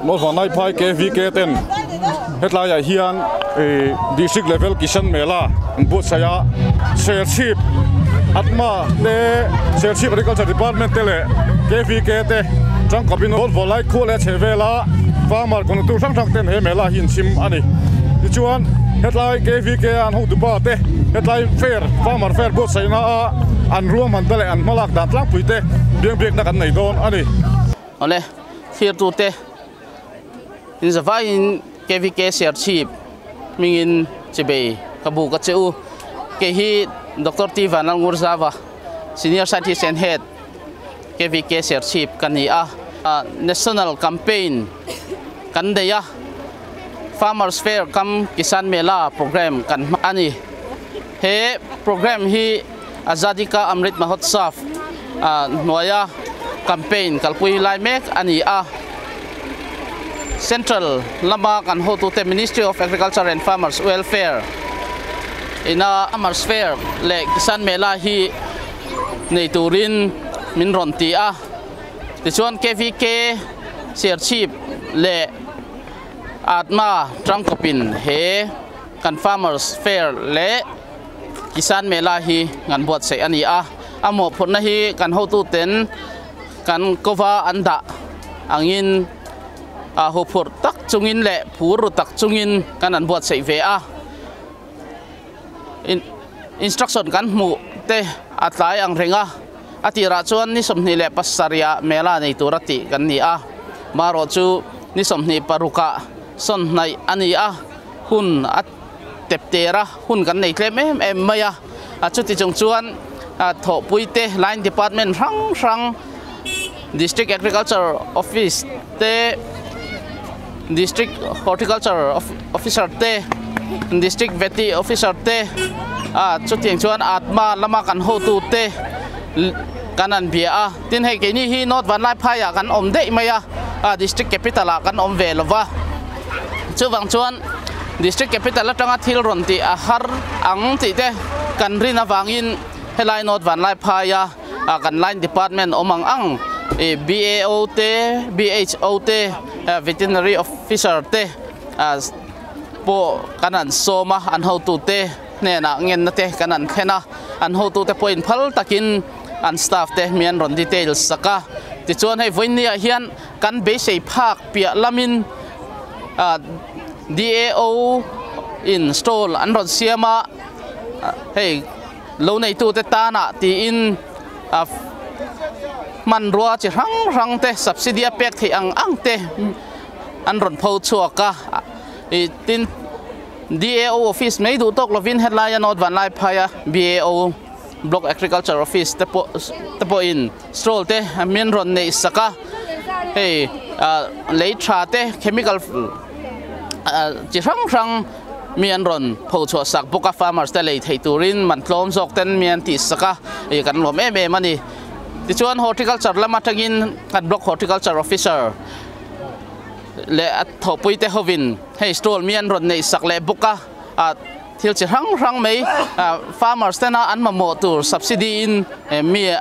no vanai phai KVK ten hetlai ya hian district level kisan mela bu saya ship atma le ship agriculture department tele KVK te chang kabin hol volai khole chevela farmer kon tu sang sang ten he mela hin sim ani chuan hetlai KVK an hu du ba te hetlai fair farmer fair bu sai na an ruam man tele an malak dan tlang puite biang biak na kan nei don ani ole fear tu te in zava in KVK ship mingin chebe kabu ka cheu ke hi Dr. Tivan Ngurzawa senior scientist and head KVK ship kania national campaign kandeya farmers fair kam kisan mela program kan ani he program hi azadi ka amrit mahotsav noya campaign kalpui lai mek ani central lama kan ho tu te Ministry of Agriculture and Farmers Welfare ina farmers fair le kisan mela hi nei turin min ron ti ti chuan KVK ship le atma trangkopin he kan farmers fair le kisan mela hi ngan buat se ani amo phonna hi kan ho tu ten kan kova anda angin hopur tak chungin le puru tak chungin kanan buat sei ve instruction kan mu te atlai ang renga atira chuan ni somni le passaria mela nei turati kan ni maro chu ni somni paruka son nai ani hun at teptera hun kan nei tlem em maya chuti chung chuan tho puite line department rang district agriculture office te district horticulture officer te district veterinary officer te chutiang chuan atma lama kan ho tu te kanan bia tin hei ke ni hi not van lai phaya kan om dei maya district capital kan om velova chuwang chuan district capital atanga thil ron ti har ang ti te kan rina wangin helai not van lai phaya kan line department omang ang BAO te BHO te veterinary officer te po kanan soma an ho tu te ne na ngen na te kanan khena an ho tu te point phal takin an staff te mian ron details saka ti chuan hei voinia hian kan be sei phak pia lamin DAO install an ron siama hei lo nei tu te ta na ti in man ruwa chi rang te subsidy pek thi ang te an ron pho chuaka tin DAO office mei du tok lovin headline not van lai phaya BAO block agriculture office te po in stroll te min ron nei saka hey lei tha te chemical chi rang mian ron pho chu sak boka farmers te lei thei turin man tlom jok ten mian ti saka kan lom mani ti chuan horticulture lama tangin kan block horticulture officer le thopui te hovin hei stall mian ron nei sak le boka thil chi rang mei farmers te na an ma mo tur subsidy in mi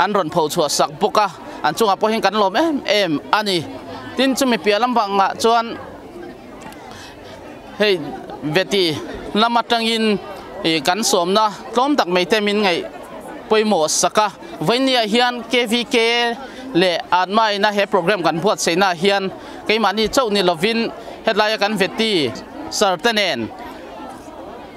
an ron pho chu sak boka an chunga po hin kan lom em ani tin chumi pialam banga chuan hei veti lama tangin kan somna tlom tak mei te min ngai poimo saka voinia hian KVK le atma ina he program kan buat seina hian keimani chau ni lovin headline kan veti sartenen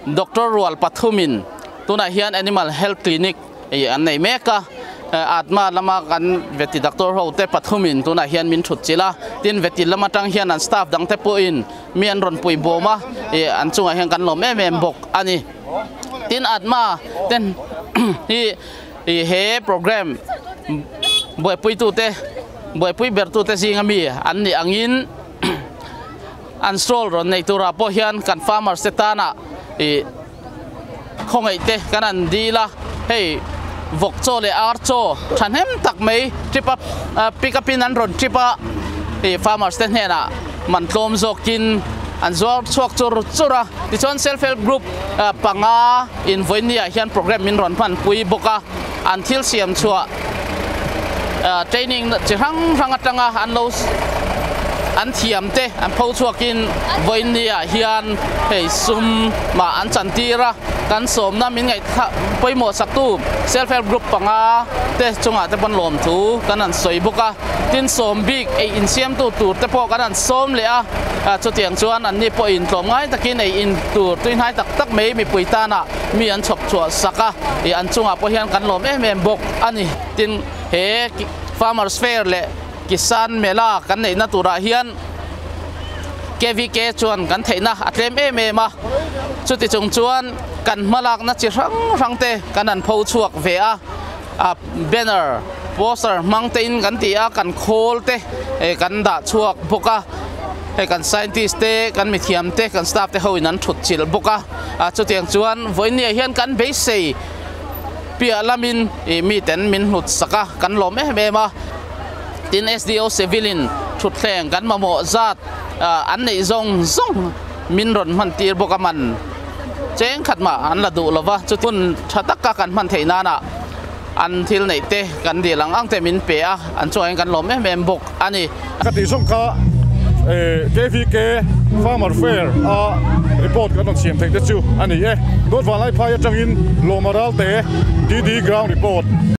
Dr. Rual Pathumin tuna hian animal health clinic an nei meka atma lama kan veti doctor ho te Pathumin tuna hian min thut chila tin veti lama tang hian an staff dang te po in mian ron pui boma an chunga hian kan lom em bok ani tin atma ten hi he program boy pui ber tu te singa mi an ni angin an stroll ron nei tura po hian kan farmers te tana khongai te kanan dila hey vok cho le ar cho thanem tak mei tripa pick up in an ron tripa farmers te hena man tlom zokin an zor chuak chura ti chon self help group panga in voinia hian program min ron phan pui boka an thil siam chua training chi rang atanga an lo kan thiam te an pho chuakin voinia hian hei sum ma an chantira kan som na min ngai poimo saktu self help group panga te chunga te ban lom thu kan an soi boka tin som big ei in siam tu tur te po kan an som le a chu tiang chuan an ni po in tlom ngai takin ei in tur tuin hai tak tak mei mi puita na mi an chok chua saka e an chunga po hian kan lom em bok ani tin he farmers fair le kisan mela kan nei na tura hian KVK chuan kan theina atlem ma chuti chung chuan kan malak na chi rang te kan an pho chuak ve a banner poster mangtein kan tia kan khol te kan da chuak boka kan scientist te kan mithiam te kan staff te hoin an thut chil boka chutiang chuan voinia hian kan be sei pia lamin mi ten min hlut saka kan lom ma tin SDO civilian thut thleng kan mamo zat an nei zong min ron man tir boka man cheng khat ma an la du lova chutun thataka kan man theina na an thil nei te kan di lang ang te min pe a an choing kan lom bok ani kati song kha KVK farmer fair report kan on siam thei te chu ani dot walai phai atangin lomaral te DD ground report